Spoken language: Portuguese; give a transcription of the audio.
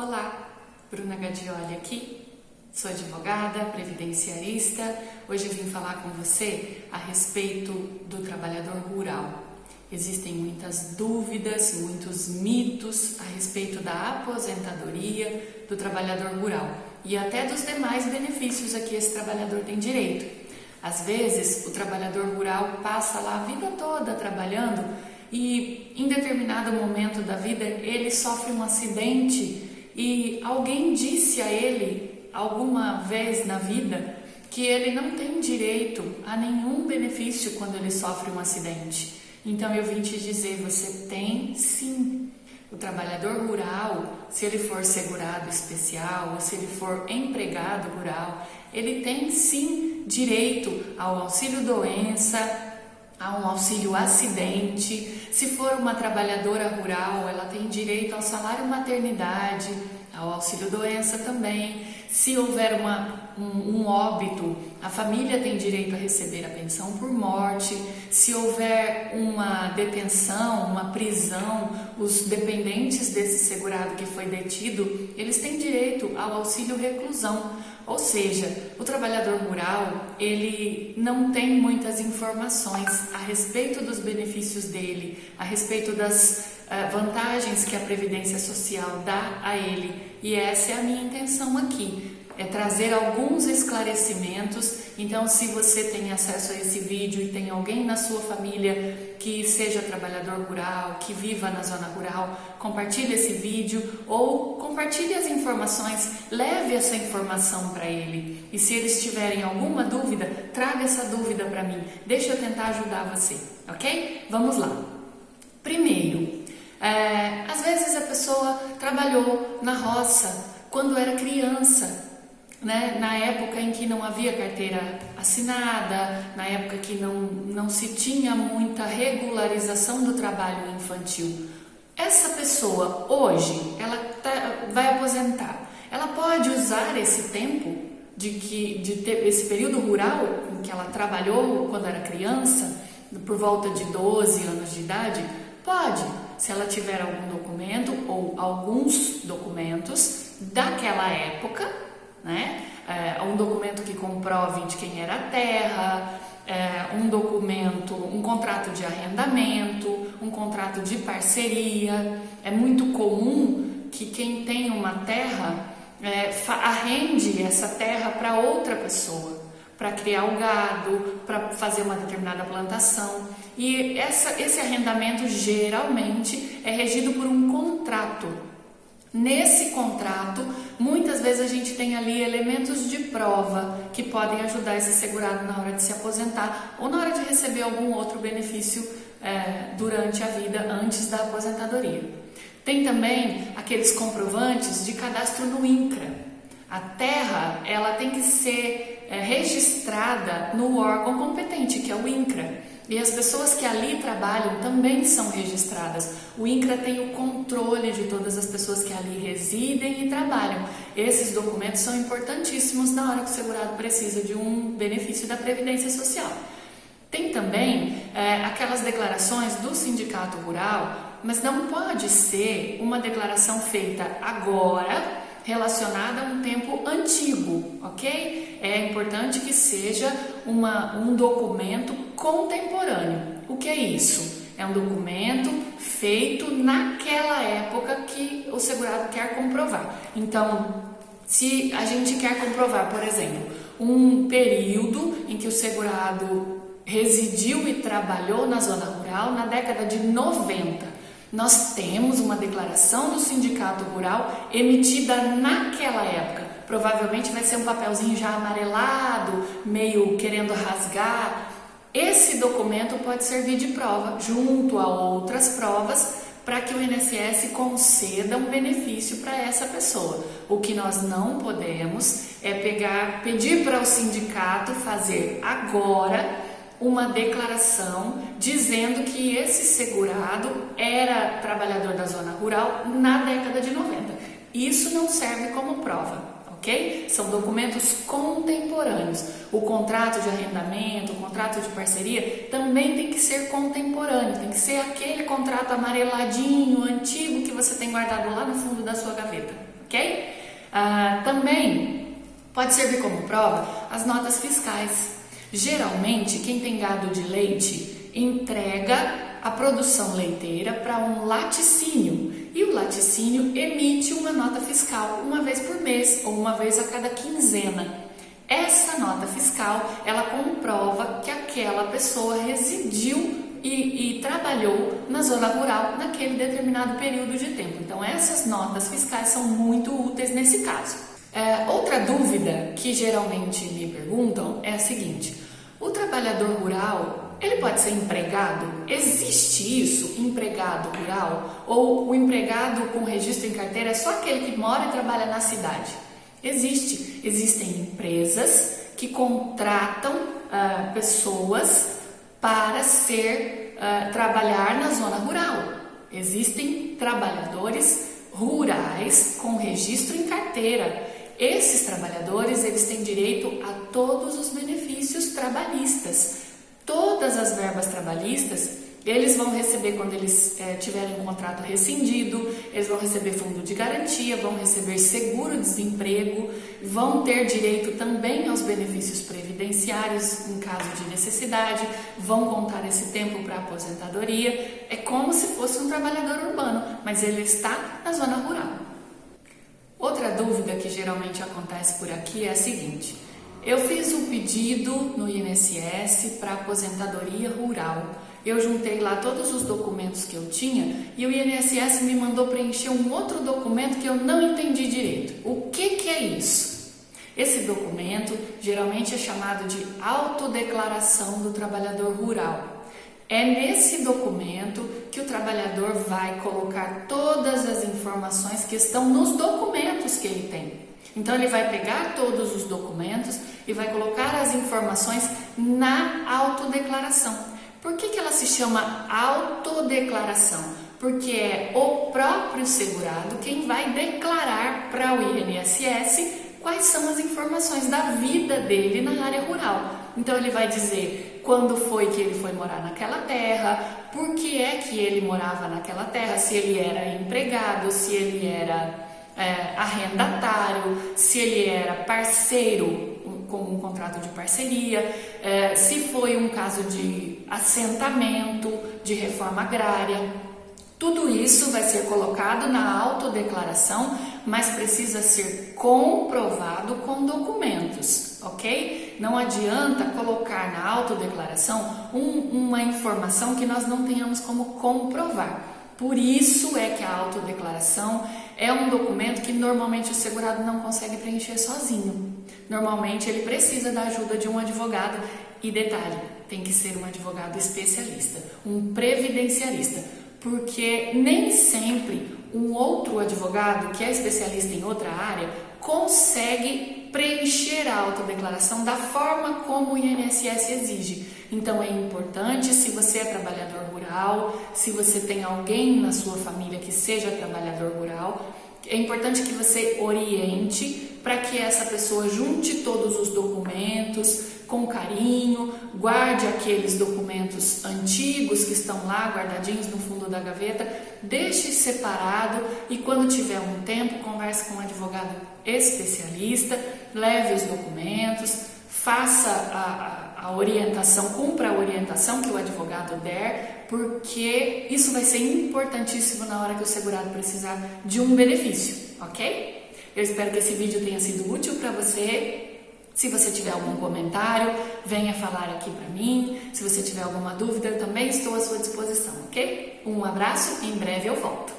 Olá, Bruna Gadioli aqui, sou advogada, previdenciarista. Hoje eu vim falar com você a respeito do trabalhador rural. Existem muitas dúvidas, muitos mitos a respeito da aposentadoria do trabalhador rural e até dos demais benefícios a que esse trabalhador tem direito. Às vezes, o trabalhador rural passa lá a vida toda trabalhando e em determinado momento da vida ele sofre um acidente e alguém disse a ele alguma vez na vida que ele não tem direito a nenhum benefício quando ele sofre um acidente. Então eu vim te dizer, você tem sim. O trabalhador rural, se ele for segurado especial ou se ele for empregado rural, ele tem sim direito ao auxílio doença, a um auxílio acidente. Se for uma trabalhadora rural, ela tem direito ao salário maternidade, ao auxílio doença também. Se houver um óbito, a família tem direito a receber a pensão por morte. Se houver uma detenção, uma prisão, os dependentes desse segurado que foi detido, eles têm direito ao auxílio reclusão. Ou seja, o trabalhador rural, ele não tem muitas informações a respeito dos benefícios dele, a respeito das vantagens que a Previdência Social dá a ele. E essa é a minha intenção aqui, é trazer alguns esclarecimentos. Então, se você tem acesso a esse vídeo e tem alguém na sua família que seja trabalhador rural, que viva na zona rural, compartilhe esse vídeo ou compartilhe as informações, leve essa informação para ele. E se eles tiverem alguma dúvida, traga essa dúvida para mim, deixa eu tentar ajudar você, ok? Vamos lá. Primeiro, às vezes a pessoa trabalhou na roça quando era criança, né? Na época em que não havia carteira assinada, na época que não se tinha muita regularização do trabalho infantil. Essa pessoa hoje, ela vai aposentar, ela pode usar esse tempo de ter esse período rural em que ela trabalhou quando era criança, por volta de 12 anos de idade? Pode, se ela tiver algum documento ou alguns documentos daquela época, né? Um documento que comprove de quem era a terra, um documento, um contrato de arrendamento, um contrato de parceria. É muito comum que quem tem uma terra arrende essa terra para outra pessoa, para criar o gado, para fazer uma determinada plantação. E esse arrendamento geralmente é regido por um contrato. Nesse contrato, muitas vezes a gente tem ali elementos de prova que podem ajudar esse segurado na hora de se aposentar ou na hora de receber algum outro benefício durante a vida antes da aposentadoria. Tem também aqueles comprovantes de cadastro no INCRA. A terra, ela tem que ser registrada no órgão competente, que é o INCRA. E as pessoas que ali trabalham também são registradas. O INCRA tem o controle de todas as pessoas que ali residem e trabalham. Esses documentos são importantíssimos na hora que o segurado precisa de um benefício da Previdência Social. Tem também aquelas declarações do sindicato rural, mas não pode ser uma declaração feita agora, relacionada a um tempo antigo, ok? É importante que seja um documento contemporâneo. O que é isso? É um documento feito naquela época que o segurado quer comprovar. Então, se a gente quer comprovar, por exemplo, um período em que o segurado residiu e trabalhou na zona rural na década de 90, nós temos uma declaração do sindicato rural emitida naquela época. Provavelmente vai ser um papelzinho já amarelado, meio querendo rasgar. Esse documento pode servir de prova, junto a outras provas, para que o INSS conceda um benefício para essa pessoa. O que nós não podemos é pedir para o sindicato fazer agora uma declaração dizendo que esse segurado era trabalhador da zona rural na década de 90. Isso não serve como prova, ok? São documentos contemporâneos. O contrato de arrendamento, o contrato de parceria também tem que ser contemporâneo, tem que ser aquele contrato amareladinho, antigo, que você tem guardado lá no fundo da sua gaveta, ok? Também pode servir como prova as notas fiscais. Geralmente, quem tem gado de leite entrega a produção leiteira para um laticínio e o laticínio emite uma nota fiscal uma vez por mês ou uma vez a cada quinzena. Essa nota fiscal, ela comprova que aquela pessoa residiu e trabalhou na zona rural naquele determinado período de tempo. Então, essas notas fiscais são muito úteis nesse caso. Outra dúvida que geralmente me perguntam é a seguinte: o trabalhador rural, ele pode ser empregado? Existe isso, empregado rural? Ou o empregado com registro em carteira é só aquele que mora e trabalha na cidade? Existe. Existem empresas que contratam pessoas para trabalhar na zona rural. Existem trabalhadores rurais com registro em carteira. Esses trabalhadores, eles têm direito a todos os benefícios trabalhistas. Todas as verbas trabalhistas, eles vão receber quando eles tiverem um contrato rescindido, eles vão receber fundo de garantia, vão receber seguro-desemprego, vão ter direito também aos benefícios previdenciários em caso de necessidade, vão contar esse tempo para aposentadoria. É como se fosse um trabalhador urbano, mas ele está na zona rural. Outra dúvida que geralmente acontece por aqui é a seguinte: eu fiz um pedido no INSS para aposentadoria rural. Eu juntei lá todos os documentos que eu tinha e o INSS me mandou preencher um outro documento que eu não entendi direito. O que é isso? Esse documento geralmente é chamado de autodeclaração do trabalhador rural. É nesse documento que o trabalhador vai colocar todas as informações que estão nos documentos que ele tem. Então, ele vai pegar todos os documentos e vai colocar as informações na autodeclaração. Por que ela se chama autodeclaração? Porque é o próprio segurado quem vai declarar para o INSS quais são as informações da vida dele na área rural. Então, ele vai dizer quando foi que ele foi morar naquela terra, por que é que ele morava naquela terra, se ele era empregado, se ele era arrendatário, se ele era parceiro com um contrato de parceria, se foi um caso de assentamento, de reforma agrária. Tudo isso vai ser colocado na autodeclaração, mas precisa ser comprovado com documentos, ok? Não adianta colocar na autodeclaração uma informação que nós não tenhamos como comprovar. Por isso é que a autodeclaração é um documento que normalmente o segurado não consegue preencher sozinho. Normalmente ele precisa da ajuda de um advogado e detalhe, tem que ser um advogado especialista, um previdenciarista, porque nem sempre um outro advogado que é especialista em outra área consegue preencher a autodeclaração da forma como o INSS exige. Então é importante, se você é trabalhador rural, se você tem alguém na sua família que seja trabalhador rural, é importante que você oriente para que essa pessoa junte todos os documentos com carinho, guarde aqueles documentos antigos que estão lá guardadinhos no fundo da gaveta, deixe separado e quando tiver um tempo, converse com um advogado especialista, leve os documentos, faça a orientação, cumpra a orientação que o advogado der, porque isso vai ser importantíssimo na hora que o segurado precisar de um benefício, ok? Eu espero que esse vídeo tenha sido útil para você. Se você tiver algum comentário, venha falar aqui para mim. Se você tiver alguma dúvida, eu também estou à sua disposição, ok? Um abraço e em breve eu volto.